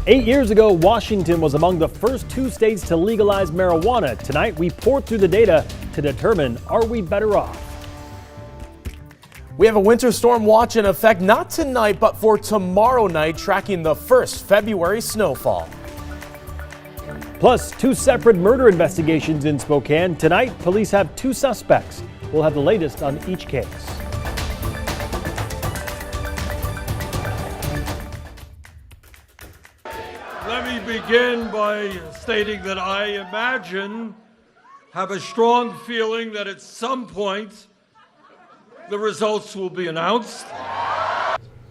8 years ago, Washington was among the first 2 states to legalize marijuana. Tonight, we pour through the data to determine, are we better off? We have a winter storm watch in effect not tonight, but for tomorrow night, tracking the first February snowfall. Plus, 2 separate murder investigations in Spokane. Tonight, police have 2 suspects. We'll have the latest on each case. Let me begin by stating that I have a strong feeling that at some point the results will be announced.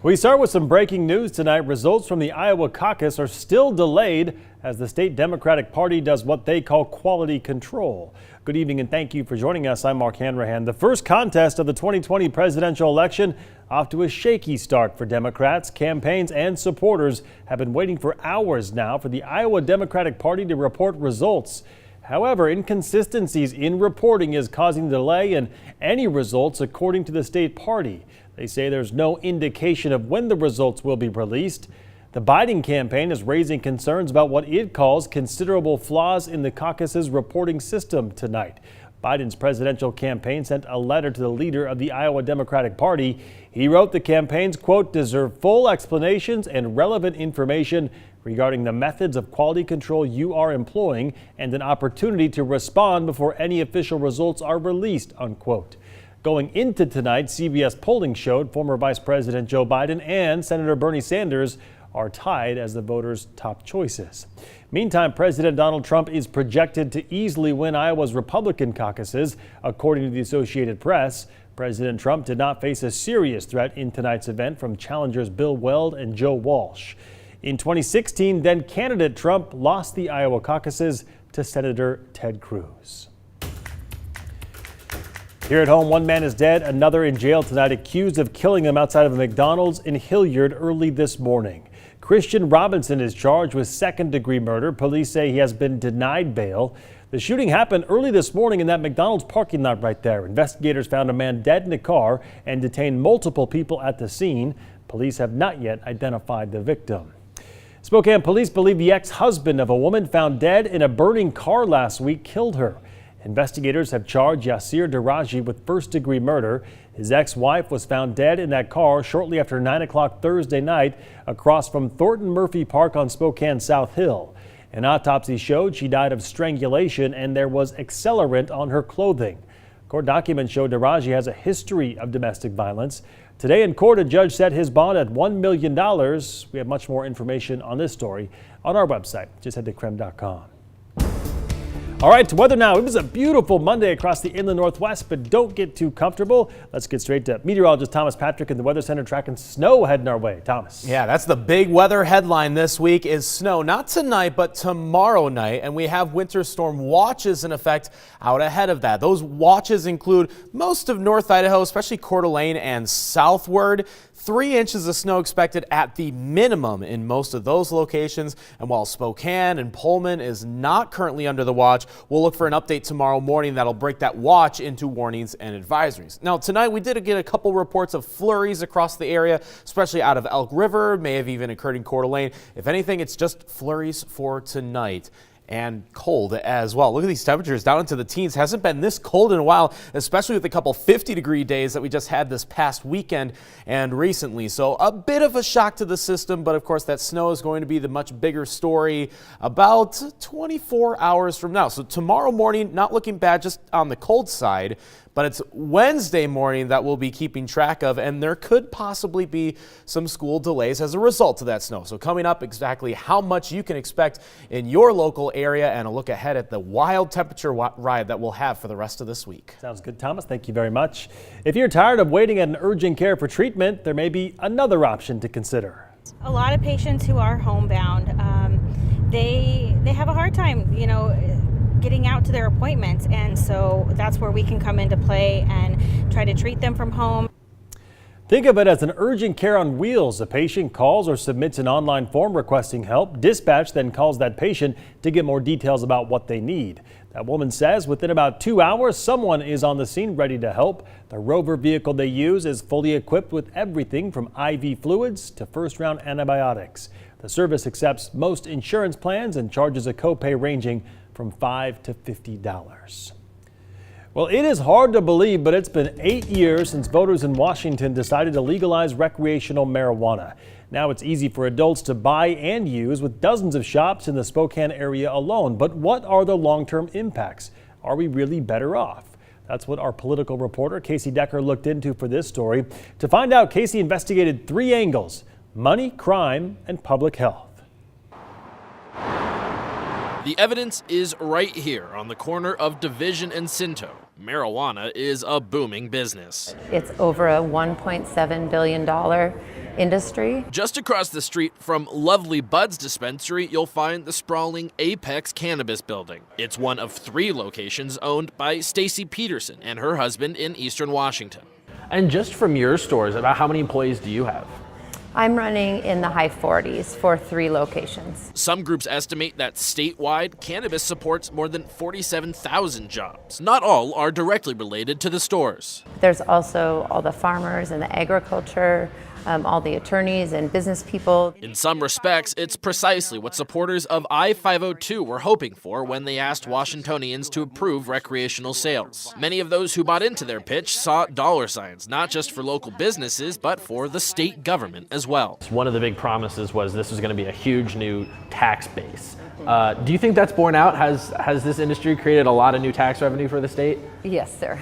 We start with some breaking news tonight. Results from the Iowa caucus are still delayed as the state Democratic Party does what they call quality control. Good evening and thank you for joining us. I'm Mark Hanrahan. The first contest of the 2020 presidential election off to a shaky start for Democrats. Campaigns and supporters have been waiting for hours now for the Iowa Democratic Party to report results. However, inconsistencies in reporting is causing delay in any results, according to the state party. They say there's no indication of when the results will be released. The Biden campaign is raising concerns about what it calls considerable flaws in the caucus's reporting system tonight. Biden's presidential campaign sent a letter to the leader of the Iowa Democratic Party. He wrote the campaigns, quote, deserve full explanations and relevant information regarding the methods of quality control you are employing and an opportunity to respond before any official results are released, unquote. Going into tonight, CBS polling showed former Vice President Joe Biden and Senator Bernie Sanders are tied as the voters' top choices. Meantime, President Donald Trump is projected to easily win Iowa's Republican caucuses. According to the Associated Press, President Trump did not face a serious threat in tonight's event from challengers Bill Weld and Joe Walsh. In 2016, then candidate Trump lost the Iowa caucuses to Senator Ted Cruz. Here at home, one man is dead, another in jail tonight, accused of killing him outside of a McDonald's in Hilliard early this morning. Christian Robinson is charged with second-degree murder. Police say he has been denied bail. The shooting happened early this morning in that McDonald's parking lot right there. Investigators found a man dead in a car and detained multiple people at the scene. Police have not yet identified the victim. Spokane police believe the ex-husband of a woman found dead in a burning car last week killed her. Investigators have charged Yasir Daraji with first-degree murder. His ex-wife was found dead in that car shortly after 9 o'clock Thursday night across from Thornton Murphy Park on Spokane South Hill. An autopsy showed she died of strangulation and there was accelerant on her clothing. Court documents show Daraji has a history of domestic violence. Today in court, a judge set his bond at $1 million. We have much more information on this story on our website. Just head to KREM.com. All right, to weather now. It was a beautiful Monday across the inland Northwest, but don't get too comfortable. Let's get straight to meteorologist Thomas Patrick in the Weather Center tracking snow heading our way. Thomas. Yeah, that's the big weather headline this week is snow. Not tonight, but tomorrow night. And we have winter storm watches in effect out ahead of that. Those watches include most of North Idaho, especially Coeur d'Alene and southward. 3 inches of snow expected at the minimum in most of those locations. And while Spokane and Pullman is not currently under the watch, we'll look for an update tomorrow morning that'll break that watch into warnings and advisories. Now, tonight we did get a couple reports of flurries across the area, especially out of Elk River, may have even occurred in Coeur d'Alene. If anything, it's just flurries for tonight. And cold as well. Look at these temperatures down into the teens. Hasn't been this cold in a while, especially with a couple 50-degree days that we just had this past weekend and recently. So a bit of a shock to the system, but of course that snow is going to be the much bigger story about 24 hours from now. So tomorrow morning, not looking bad just on the cold side, but it's Wednesday morning that we'll be keeping track of, and there could possibly be some school delays as a result of that snow. So coming up, exactly how much you can expect in your local area and a look ahead at the wild temperature ride that we'll have for the rest of this week. Sounds good, Thomas. Thank you very much. If you're tired of waiting at an urgent care for treatment, there may be another option to consider. A lot of patients who are homebound, they have a hard time, getting out to their appointments, and so that's where we can come into play and try to treat them from home. Think of it as an urgent care on wheels. A patient calls or submits an online form requesting help. Dispatch then calls that patient to get more details about what they need. That woman says within about 2 hours, someone is on the scene ready to help. The Rover vehicle they use is fully equipped with everything from IV fluids to first-round antibiotics. The service accepts most insurance plans and charges a copay ranging from $5 to $50. Well, it is hard to believe, but it's been 8 years since voters in Washington decided to legalize recreational marijuana. Now it's easy for adults to buy and use with dozens of shops in the Spokane area alone. But what are the long-term impacts? Are we really better off? That's what our political reporter Casey Decker looked into for this story. To find out, Casey investigated 3 angles: money, crime, and public health. The evidence is right here on the corner of Division and Cinto. Marijuana is a booming business. It's over a $1.7 billion industry. Just across the street from Lovely Bud's dispensary, you'll find the sprawling Apex Cannabis building. It's one of 3 locations owned by Stacy Peterson and her husband in Eastern Washington. And just from your stores, about how many employees do you have? I'm running in the high 40s for 3 locations. Some groups estimate that statewide, cannabis supports more than 47,000 jobs. Not all are directly related to the stores. There's also all the farmers and the agriculture, all the attorneys and business people. In some respects, it's precisely what supporters of I-502 were hoping for when they asked Washingtonians to approve recreational sales. Many of those who bought into their pitch saw dollar signs, not just for local businesses, but for the state government as well. One of the big promises was this was going to be a huge new tax base. Do you think that's borne out? Has this industry created a lot of new tax revenue for the state? Yes, sir.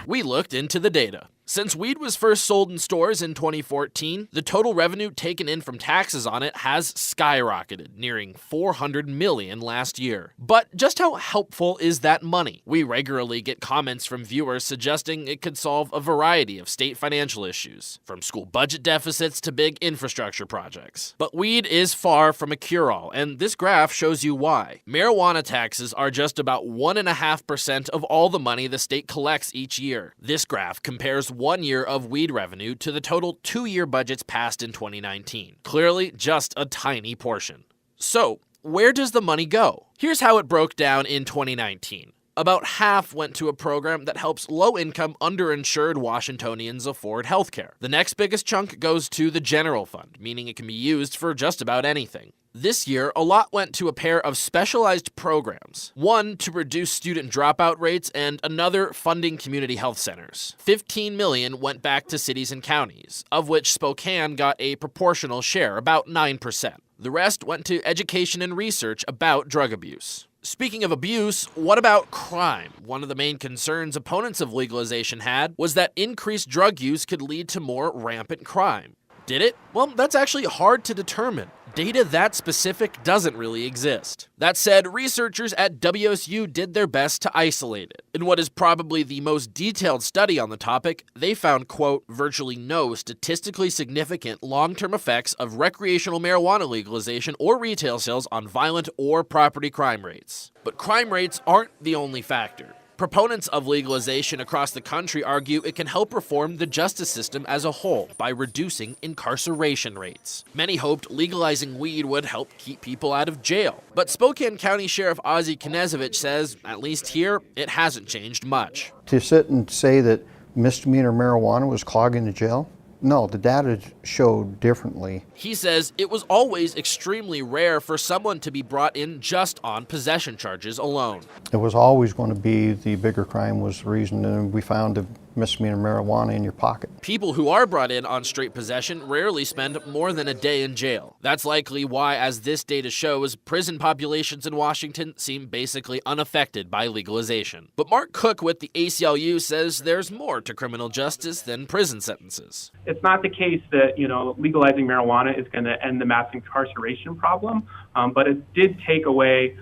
We looked into the data. Since weed was first sold in stores in 2014, the total revenue taken in from taxes on it has skyrocketed, nearing $400 million last year. But just how helpful is that money? We regularly get comments from viewers suggesting it could solve a variety of state financial issues, from school budget deficits to big infrastructure projects. But weed is far from a cure-all, and this graph shows you why. Marijuana taxes are just about 1.5% of all the money the state collects each year. This graph compares 1 year of weed revenue to the total 2-year budgets passed in 2019. Clearly, just a tiny portion. So, where does the money go? Here's how it broke down in 2019. About half went to a program that helps low-income, underinsured Washingtonians afford healthcare. The next biggest chunk goes to the general fund, meaning it can be used for just about anything. This year, a lot went to a pair of specialized programs. One to reduce student dropout rates and another funding community health centers. $15 million went back to cities and counties, of which Spokane got a proportional share, about 9%. The rest went to education and research about drug abuse. Speaking of abuse, what about crime? One of the main concerns opponents of legalization had was that increased drug use could lead to more rampant crime. Did it? Well, that's actually hard to determine. Data that specific doesn't really exist. That said, researchers at WSU did their best to isolate it. In what is probably the most detailed study on the topic, they found, quote, virtually no statistically significant long-term effects of recreational marijuana legalization or retail sales on violent or property crime rates. But crime rates aren't the only factor. Proponents of legalization across the country argue it can help reform the justice system as a whole by reducing incarceration rates. Many hoped legalizing weed would help keep people out of jail. But Spokane County Sheriff Ozzie Knezevich says, at least here, it hasn't changed much. To sit and say that misdemeanor marijuana was clogging the jail? No, the data showed differently. He says it was always extremely rare for someone to be brought in just on possession charges alone. It was always going to be the bigger crime was the reason, and we found the misdemeanor marijuana in your pocket. People who are brought in on straight possession rarely spend more than a day in jail. That's likely why, as this data shows, prison populations in Washington seem basically unaffected by legalization. But Mark Cook with the ACLU says there's more to criminal justice than prison sentences. It's not the case that, legalizing marijuana is going to end the mass incarceration problem, but it did take away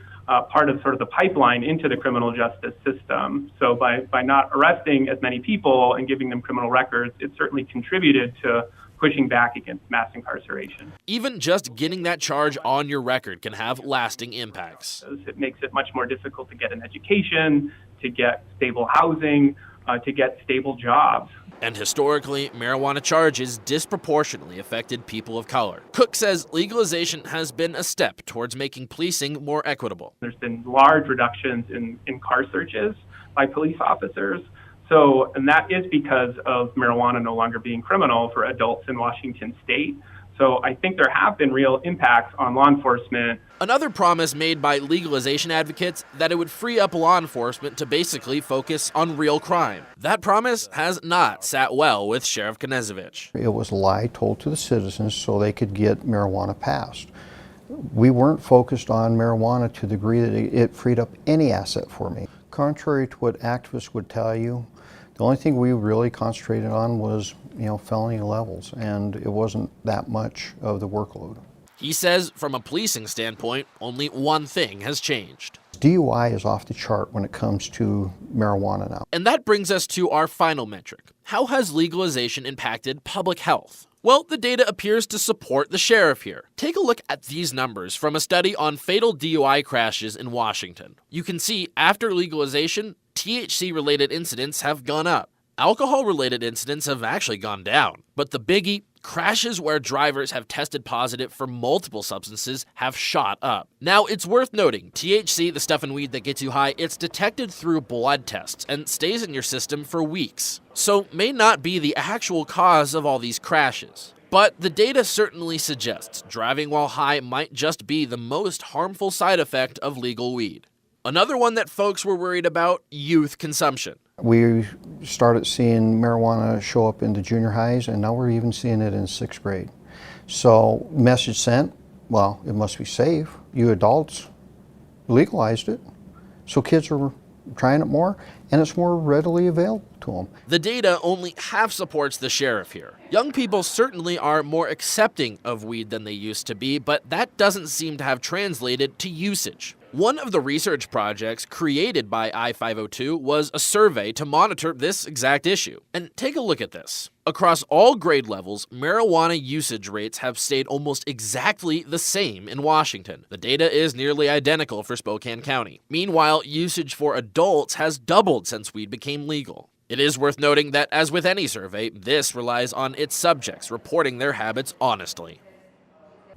part of sort of the pipeline into the criminal justice system. So by not arresting as many people and giving them criminal records, it certainly contributed to pushing back against mass incarceration. Even just getting that charge on your record can have lasting impacts. It makes it much more difficult to get an education, to get stable housing, to get stable jobs. And historically, marijuana charges disproportionately affected people of color. Cook says legalization has been a step towards making policing more equitable. There's been large reductions in car searches by police officers. So, and that is because of marijuana no longer being criminal for adults in Washington state. So I think there have been real impacts on law enforcement. Another promise made by legalization advocates that it would free up law enforcement to basically focus on real crime. That promise has not sat well with Sheriff Knezevich. It was a lie told to the citizens so they could get marijuana passed. We weren't focused on marijuana to the degree that it freed up any asset for me. Contrary to what activists would tell you, the only thing we really concentrated on was, felony levels, and it wasn't that much of the workload. He says from a policing standpoint, only one thing has changed. DUI is off the chart when it comes to marijuana now. And that brings us to our final metric. How has legalization impacted public health? Well, the data appears to support the sheriff here. Take a look at these numbers from a study on fatal DUI crashes in Washington. You can see after legalization, THC-related incidents have gone up. Alcohol-related incidents have actually gone down. But the biggie, crashes where drivers have tested positive for multiple substances have shot up. Now, it's worth noting, THC, the stuff in weed that gets you high, it's detected through blood tests and stays in your system for weeks. So, may not be the actual cause of all these crashes. But the data certainly suggests driving while high might just be the most harmful side effect of legal weed. Another one that folks were worried about, youth consumption. We started seeing marijuana show up in the junior highs, and now we're even seeing it in 6th grade. So, message sent, well, it must be safe. You adults legalized it, so kids are trying it more, and it's more readily available to them. The data only half supports the sheriff here. Young people certainly are more accepting of weed than they used to be, but that doesn't seem to have translated to usage. One of the research projects created by I-502 was a survey to monitor this exact issue. And take a look at this. Across all grade levels, marijuana usage rates have stayed almost exactly the same in Washington. The data is nearly identical for Spokane-County. Meanwhile, usage for adults has doubled since weed became legal. It is worth noting that, as with any survey, this relies on its subjects reporting their habits honestly.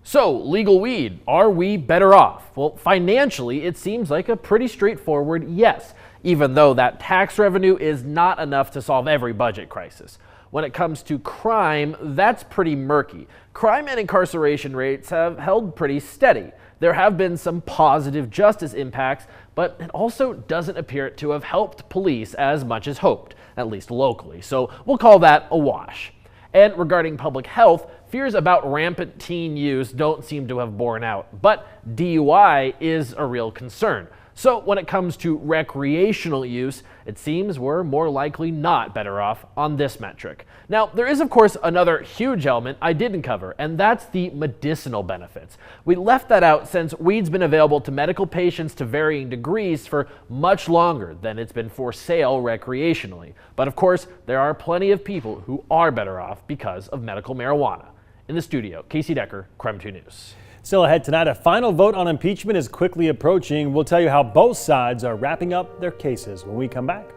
So, legal weed, are we better off? Well, financially, it seems like a pretty straightforward yes, even though that tax revenue is not enough to solve every budget crisis. When it comes to crime, that's pretty murky. Crime and incarceration rates have held pretty steady. There have been some positive justice impacts, but it also doesn't appear to have helped police as much as hoped, at least locally. So we'll call that a wash. And regarding public health, fears about rampant teen use don't seem to have borne out, but DUI is a real concern. So when it comes to recreational use, it seems we're more likely not better off on this metric. Now, there is of course another huge element I didn't cover, and that's the medicinal benefits. We left that out since weed's been available to medical patients to varying degrees for much longer than it's been for sale recreationally. But of course, there are plenty of people who are better off because of medical marijuana. In the studio, Casey Decker, KREM 2 News. Still ahead tonight, a final vote on impeachment is quickly approaching. We'll tell you how both sides are wrapping up their cases when we come back.